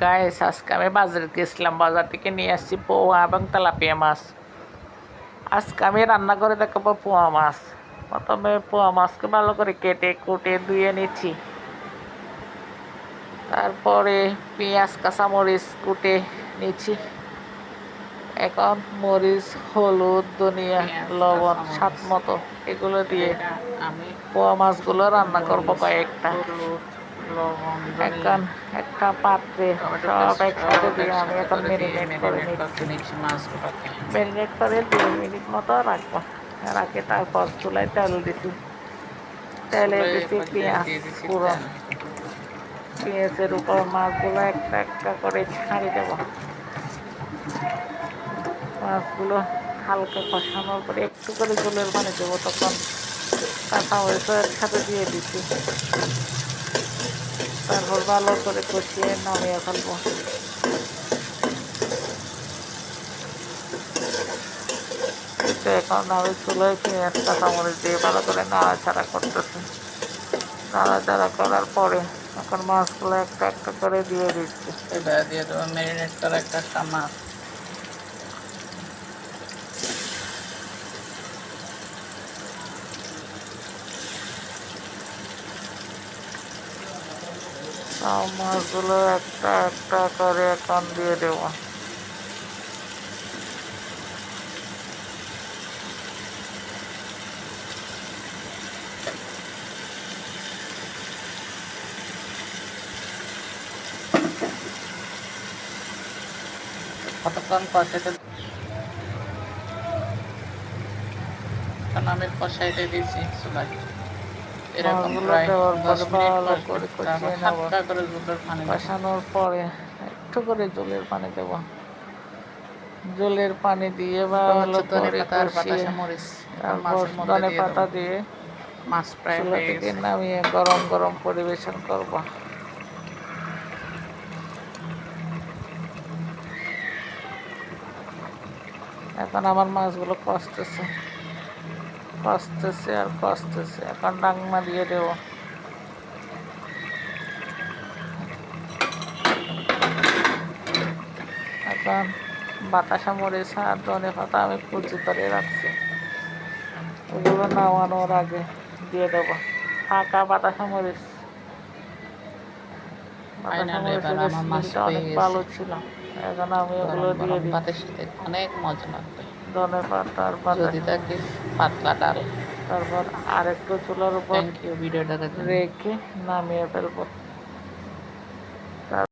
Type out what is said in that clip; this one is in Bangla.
গাইস, আজকে আমি বাজারে গেছিলাম। বাজার থেকে নিয়ে আসছি পোয়া এবং তেলাপিয়া মাছ। আজকে আমি রান্না করে দেখাবো পোয়া মাছ। প্রথমে পোয়া মাছকে ভালো করে কেটে কুটে ধুয়ে নিচ্ছি। তারপরে পেঁয়াজ কাঁচামরিচ কুটে নিচ্ছি। এখন মরিচ, হলুদ, ধনিয়া, লবণ স্বাদ মতো এগুলো দিয়ে আমি পোয়া মাছগুলো রান্না করবো কয়েকটা। হলুদ, লবণ, এখন একটা পাত্রে সব একসাথে দিয়ে আমি এখন ম্যারিনেট করে নিচ্ছি। মাছগুলোকে। ম্যারিনেট করে 2 মিনিট মতো রাখবো। রাখে তারপর চুলায় তেল দিছি। তেলে দিছি পেঁয়াজ পুরন। পেঁয়াজের উপর মাছগুলো একটা একটা করে ছাড়ি দেব। মাছগুলো হালকা কষানোর পরে একটু করে জলের পানি দেবো। তখন কাঁচামরিচও একসাথে দিয়ে দিছি। তারপর ভালো করে কষিয়ে নামিয়ে ফেলবো। তো এখন আমি চুলোয় পেঁয়াজ কাঁচামরিচ দিয়ে ভালো করে নাড়াচাড়া করতেছি। নাড়াচাড়া করার পরে এখন মাছগুলো একটা একটা করে দিয়ে দিচ্ছি। এটা দিয়ে দেবো ম্যারিনেট করা একটা মাছ। সব মাছগুলো একটা একটা করে এখন দিয়ে দেবো। কতক্ষণ কষাইতে আমি কষাইতে দিয়েছি চুলায়। এরকম মাছগুলো প্রায় দেওয়ার 10 পরে মিনিট ভালো কষবে। করে তারপর কষিয়ে নেব। হালকা করে জলের পানি দেবো। কষানোর পরে একটু করে জলের পানি দেবো। জলের পানি দিয়ে ভালো করে ধনেপাতা আর কষিয়ে বাতাসা মরিচ এখন তারপর মাছের মধ্যে দিয়ে ধনেপাতা দেবো। দিয়ে মাছ প্রায় চুলা হয়ে থেকে গেছে। নামিয়ে গরম গরম পরিবেশন করব। এখন আমার মাছগুলো কষতেছে কষতেছে আর কষতেছে। এখন ডাকনা দিয়ে দেব। এখন বাতাসা মরিচ আর ধনেপাতা আমি কুচি করে রাখছি, ওগুলো নামানোর আগে দিয়ে দেব। ফাঁকা বাতাসা মরিচ। বাতাসা ফাইনালি এবার মরিচের আমার মাছ স্মেলটা হয়ে অনেক গেছে। ভালো ছিল। এখন আমি ওগুলো গরম দিয়ে গরম ভাতের দিচ্ছি। সাথে অনেক মজা লাগবে। ধনেপাতা আর যদি বাতাসা থাকে মরিচ। পাতলা ডাল। তারপর আরেকটু চুলার উপর থ্যাংক ইউ ভিডিওটা দেখার জন্য। রেখে নামিয়ে ফেলবো।